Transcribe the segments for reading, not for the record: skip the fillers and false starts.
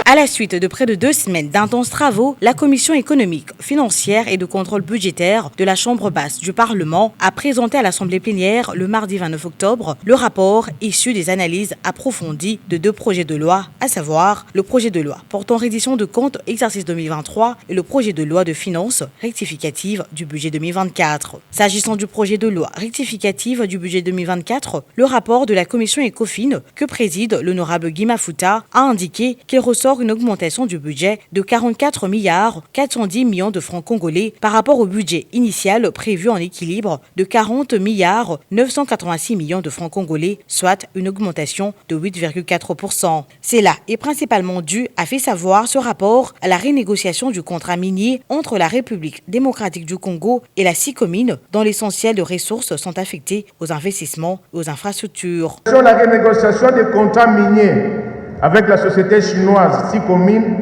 À la suite de près de 2 semaines d'intenses travaux, la Commission économique, financière et de contrôle budgétaire de la Chambre basse du Parlement a présenté à l'Assemblée plénière le mardi 29 octobre le rapport issu des analyses approfondies de 2 projets de loi, à savoir le projet de loi portant reddition de comptes exercice 2023 et le projet de loi de finances rectificative du budget 2024. S'agissant du projet de loi rectificative du budget 2024, le rapport de la Commission Ecofin que préside l'honorable Guy Mafouta a indiqué qu'il ressort une augmentation du budget de 44 milliards 410 millions de francs congolais par rapport au budget initial prévu en équilibre de 40 milliards 986 millions de francs congolais, soit une augmentation de 8,4%. Cela est principalement dû, a fait savoir ce rapport, à la renégociation du contrat minier entre la République démocratique du Congo et la SICOMINE, dont l'essentiel de ressources sont affectées aux investissements et aux infrastructures. Sur la renégociation des contrats miniers avec la société chinoise SICOMINE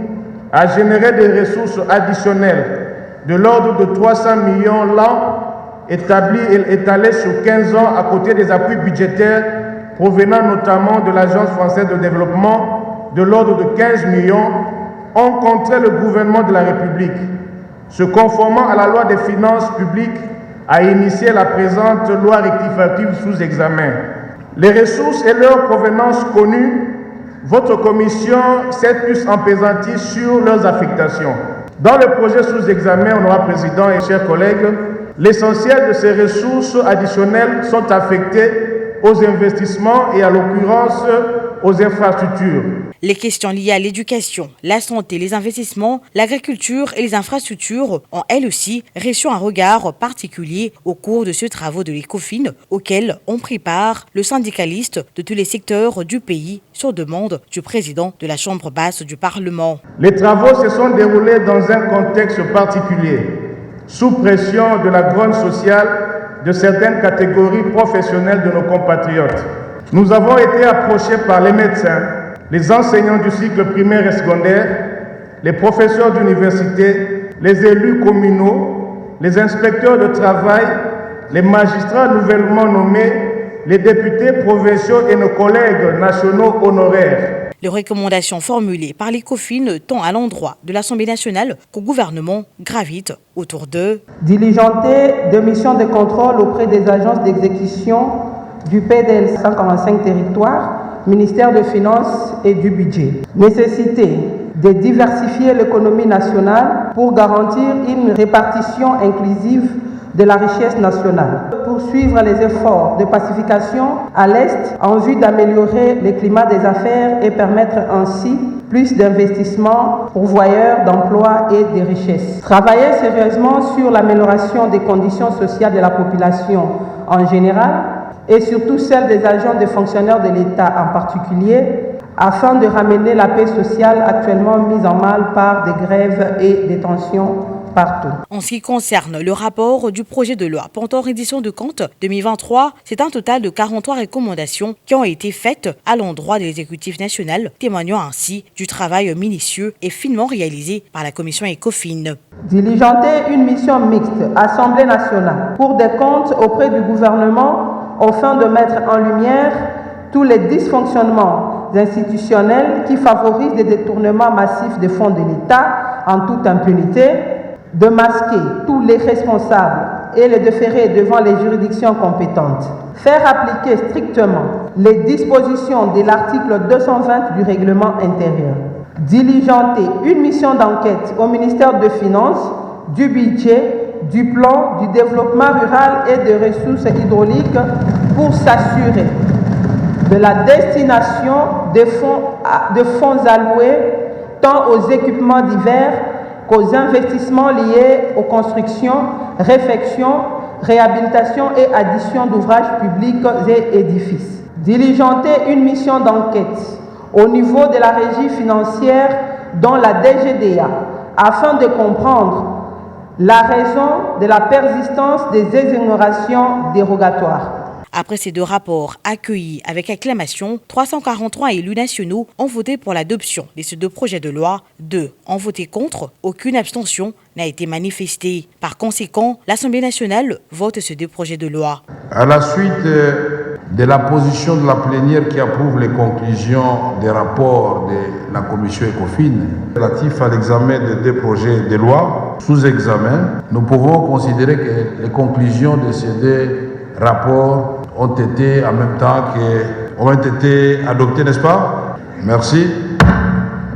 a généré des ressources additionnelles de l'ordre de 300 millions l'an établis et étalés sur 15 ans à côté des appuis budgétaires provenant notamment de l'Agence française de développement de l'ordre de 15 millions ont contraint le gouvernement de la République, se conformant à la loi des finances publiques, à initier la présente loi rectificative sous examen. Les ressources et leur provenance connues, votre commission s'est plus empaisantie sur leurs affectations. Dans le projet sous examen, honorable président et chers collègues, l'essentiel de ces ressources additionnelles sont affectées aux investissements et à l'occurrence aux infrastructures. Les questions liées à l'éducation, la santé, les investissements, l'agriculture et les infrastructures ont elles aussi reçu un regard particulier au cours de ces travaux de l'Ecofin auxquels ont pris part le syndicaliste de tous les secteurs du pays sur demande du président de la Chambre basse du Parlement. Les travaux se sont déroulés dans un contexte particulier, sous pression de la grogne sociale de certaines catégories professionnelles de nos compatriotes. Nous avons été approchés par les médecins, les enseignants du cycle primaire et secondaire, les professeurs d'université, les élus communaux, les inspecteurs de travail, les magistrats nouvellement nommés, les députés provinciaux et nos collègues nationaux honoraires. Les recommandations formulées par l'Ecofin tant à l'endroit de l'Assemblée nationale qu'au gouvernement gravitent autour de diligenter des missions de contrôle auprès des agences d'exécution du PDL 145 territoires, ministère des Finances et du Budget. Nécessité de diversifier l'économie nationale pour garantir une répartition inclusive de la richesse nationale. Poursuivre les efforts de pacification à l'Est en vue d'améliorer le climat des affaires et permettre ainsi plus d'investissements pourvoyeurs d'emplois et de richesses. Travailler sérieusement sur l'amélioration des conditions sociales de la population en général et surtout celle des agents et fonctionnaires de l'État en particulier, afin de ramener la paix sociale actuellement mise en mal par des grèves et des tensions partout. En ce qui concerne le rapport du projet de loi portant reddition de comptes 2023, c'est un total de 43 recommandations qui ont été faites à l'endroit de l'exécutif national, témoignant ainsi du travail minutieux et finement réalisé par la commission Ecofin. Diligenter une mission mixte, Assemblée nationale, pour des comptes auprès du gouvernement, afin de mettre en lumière tous les dysfonctionnements institutionnels qui favorisent des détournements massifs des fonds de l'État en toute impunité, de masquer tous les responsables et les déférer devant les juridictions compétentes. Faire appliquer strictement les dispositions de l'article 220 du règlement intérieur. Diligenter une mission d'enquête au ministère des Finances, du Budget, du plan, du développement rural et des ressources hydrauliques pour s'assurer de la destination des fonds alloués tant aux équipements divers qu'aux investissements liés aux constructions, réfections, réhabilitation et addition d'ouvrages publics et édifices. Diligenter une mission d'enquête au niveau de la régie financière dont la DGDA afin de comprendre la raison de la persistance des exonérations dérogatoires. Après ces 2 rapports accueillis avec acclamation, 343 élus nationaux ont voté pour l'adoption de ces 2 projets de loi. 2 ont voté contre. Aucune abstention n'a été manifestée. Par conséquent, l'Assemblée nationale vote ces 2 projets de loi. À la suite de la position de la plénière qui approuve les conclusions des rapports de la commission ECOFIN relatifs à l'examen des deux projets de loi sous examen, nous pouvons considérer que les conclusions de ces deux rapports ont été adoptées, n'est-ce pas? Merci.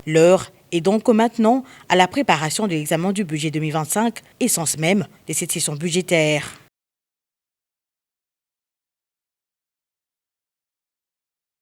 L'heure est donc maintenant à la préparation de l'examen du budget 2025, essence même de cette session budgétaire.